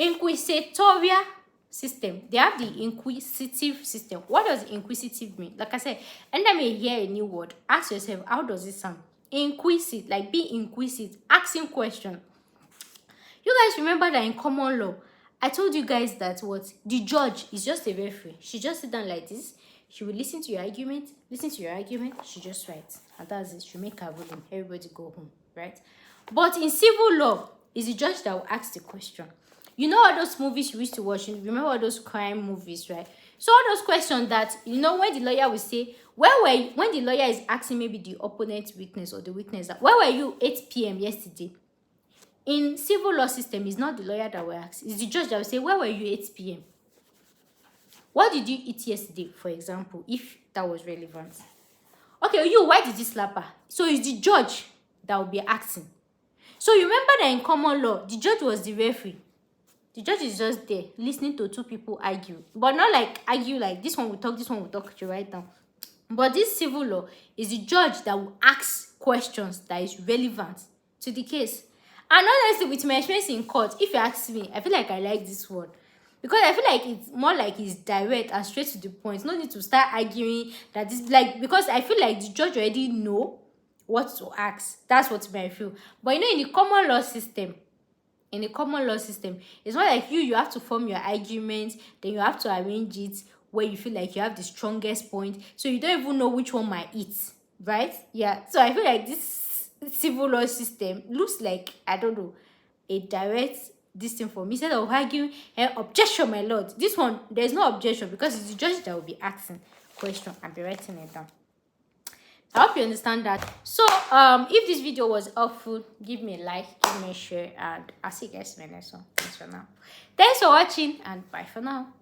Inquisitorial system. They have the inquisitive system. What does inquisitive mean? Like I said, anytime you hear a new word, ask yourself, how does it sound? Inquisit, like be inquisit, asking question. You guys remember that in common law, I told you guys that what the judge is just a referee. She just sit down like this. She will listen to your argument, she just writes. And that's it. She make her ruling. Everybody go home, right? But in civil law, it's the judge that will ask the question. You know all those movies you used to watch? Remember all those crime movies, right? So all those questions that, you know, when the lawyer will say, where were you? When the lawyer is asking maybe the opponent's witness or the witness, that, where were you 8 p.m. yesterday? In civil law system, it's not the lawyer that will ask. It's the judge that will say, where were you 8 p.m.? What did you eat yesterday, for example, if that was relevant? Okay, you, why did you slap her? So it's the judge that will be asking. So you remember that in common law, the judge was the referee. The judge is just there, listening to two people argue. But not like argue like this one will talk, you write down. But this civil law is the judge that will ask questions that is relevant to the case. And honestly, with my experience in court, if you ask me, I feel like I like this one. Because I feel like it's more like it's direct and straight to the point. No need to start arguing that this, like, because I feel like the judge already know what to ask. That's what I feel. But you know, in the common law system, it's not like you have to form your argument, then you have to arrange it where you feel like you have the strongest point. So you don't even know which one might hit, right? Yeah. So I feel like this civil law system looks like, I don't know, a direct this thing for me. Instead of arguing, objection, my lord. This one, there's no objection because it's the judge that will be asking question and be writing it down. I hope you understand that. So, if this video was helpful, give me a like, give me a share, and I'll see you guys in the next one. Thanks for now. Thanks for watching, and bye for now.